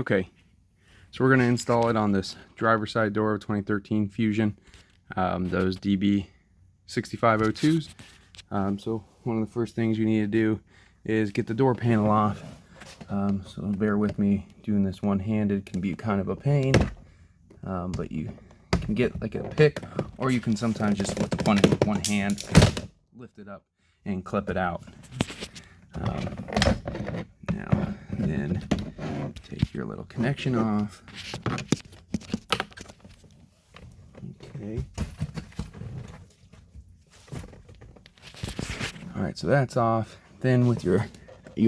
Okay, so we're going to install it on this driver's side door of 2013 Fusion, those DB6502s. So one of the first things you need to do is get the door panel off. So bear with me, doing this one-handed can be kind of a pain, but you can get like a pick, or you can sometimes just with one hand lift it up and clip it out. Now then, take your little connection off. Okay. All right, so that's off. Then with you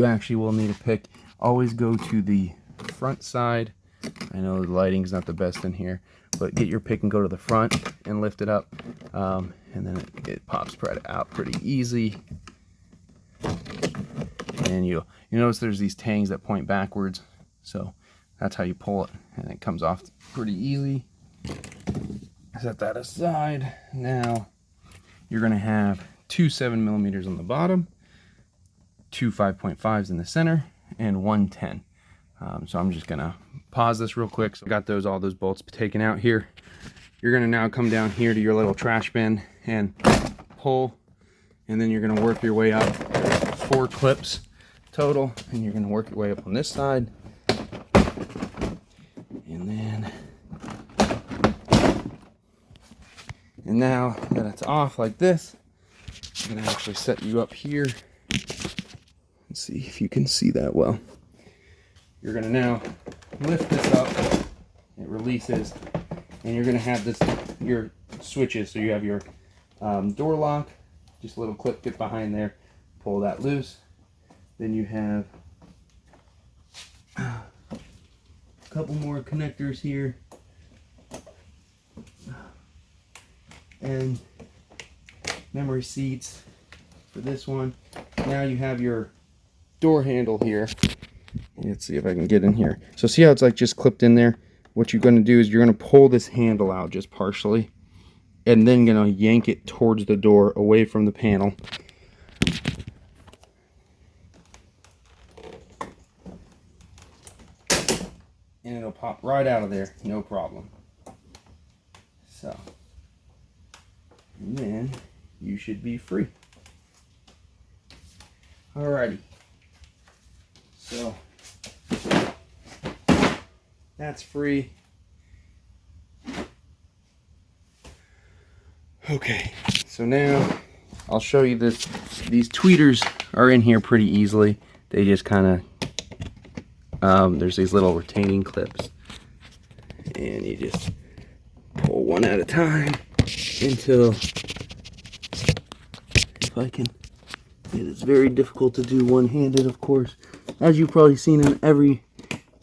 actually will need a pick. Always go to the front side. I know the lighting's not the best in here, but get your pick and go to the front and lift it up, and then it pops right out pretty easy. And you notice there's these tangs that point backwards, so that's how you pull it, and it comes off pretty easy. Set that aside. Now you're going to have two 7mm on the bottom, two 5.5s in the center, and one 10. So I'm just gonna pause this real quick. So I got all those bolts taken out here. You're gonna now come down here to your little trash bin and pull, and then you're gonna work your way up. 4 clips total, and you're gonna work your way up on this side, and now that it's off like this, I'm gonna actually set you up here. Let's see if you can see that well. You're gonna now lift this up, it releases, and you're gonna have your switches. So you have your door lock, just a little clip fit behind there, pull that loose. Then you have a couple more connectors here, and memory seats for this one. Now you have your door handle here. Let's see if I can get in here. So see how it's like just clipped in there? What you're going to do is you're going to pull this handle out just partially, and then going to yank it towards the door away from the panel. And it'll pop right out of there, no problem. So, and then you should be free. Alrighty. So that's free. Okay, so now I'll show you this. These tweeters are in here pretty easily. They just kind of, there's these little retaining clips, and you just pull one at a time until, if I can, it's very difficult to do one-handed, of course. As you've probably seen in every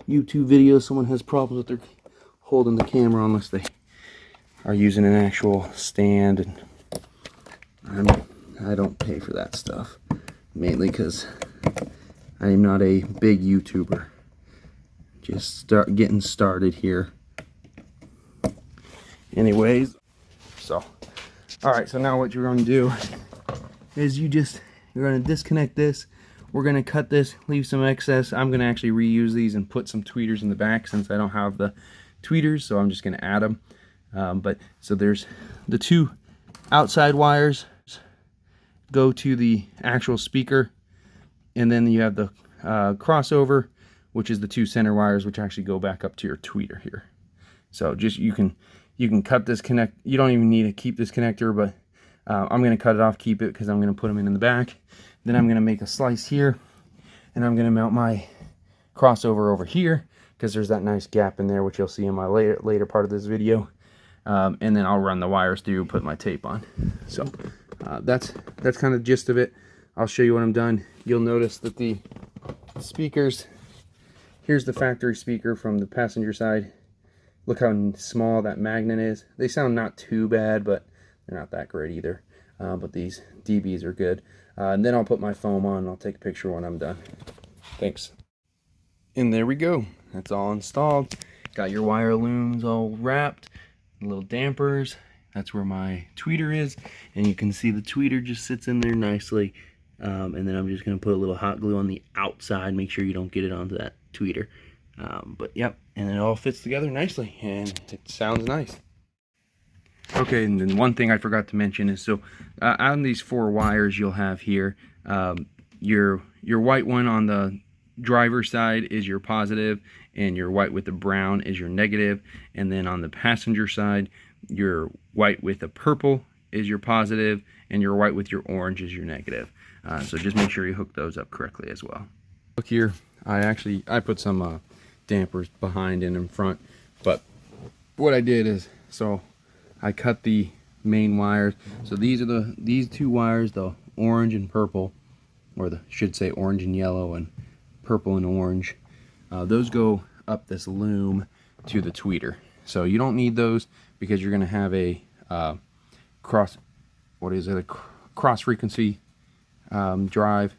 YouTube video, someone has problems with their holding the camera unless they are using an actual stand, and I don't pay for that stuff, mainly because I am not a big YouTuber. Just getting started here. Anyways, so alright, so now what you're going to do is you're going to disconnect this. We're going to cut this, leave some excess. I'm going to actually reuse these and put some tweeters in the back since I don't have the tweeters, so I'm just going to add them. So there's the 2 outside wires go to the actual speaker, and then you have the crossover, which is the 2 center wires, which actually go back up to your tweeter here. So just you can cut this connect. You don't even need to keep this connector, but I'm going to cut it off, keep it, because I'm going to put them in the back. Then I'm going to make a slice here, and I'm going to mount my crossover over here, because there's that nice gap in there, which you'll see in my later part of this video. And then I'll run the wires through and put my tape on. So that's kind of the gist of it. I'll show you when I'm done. You'll notice that the speakers, here's the factory speaker from the passenger side. Look how small that magnet is. They sound not too bad, but they're not that great either. But these DBs are good. And then I'll put my foam on and I'll take a picture when I'm done. Thanks. And there we go. That's all installed. Got your wire looms all wrapped, little dampers. That's where my tweeter is, and you can see the tweeter just sits in there nicely. And then I'm just going to put a little hot glue on the outside, make sure you don't get it onto that tweeter. But yep, and it all fits together nicely, and it sounds nice. Okay, and then one thing I forgot to mention is, so on these 4 wires you'll have here, your white one on the driver's side is your positive, and your white with the brown is your negative, and then on the passenger side, your white with the purple is your positive, and your white with your orange is your negative. So just make sure you hook those up correctly as well. Look here, I put some dampers behind and in front, but what I did is, so I cut the main wires. So these are these 2 wires, the orange and purple, or should say orange and yellow and purple and orange. Those go up this loom to the tweeter. So you don't need those because you're going to have a cross frequency drive.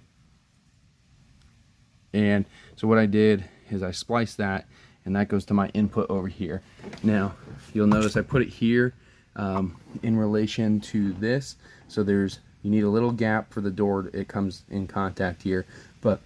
And so what I did is I spliced that, and that goes to my input over here. Now you'll notice I put it here in relation to this, so you need a little gap for the door. It comes in contact here, but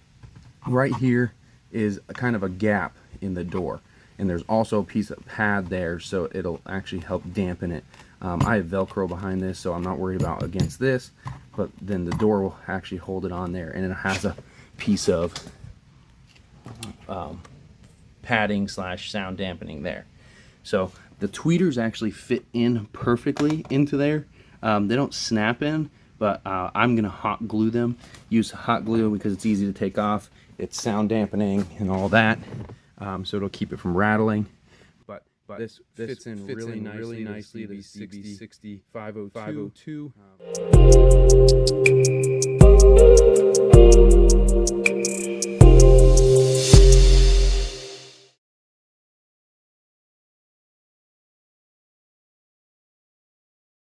right here is a kind of a gap in the door, and there's also a piece of pad there, so it'll actually help dampen it. I have Velcro behind this, so I'm not worried about against this, but then the door will actually hold it on there, and it has a piece of padding / sound dampening there. So the tweeters actually fit in perfectly into there. They don't snap in, but I'm gonna hot glue them. Use hot glue because it's easy to take off. It's sound dampening and all that, so it'll keep it from rattling. But this fits in really nicely to the DB6502.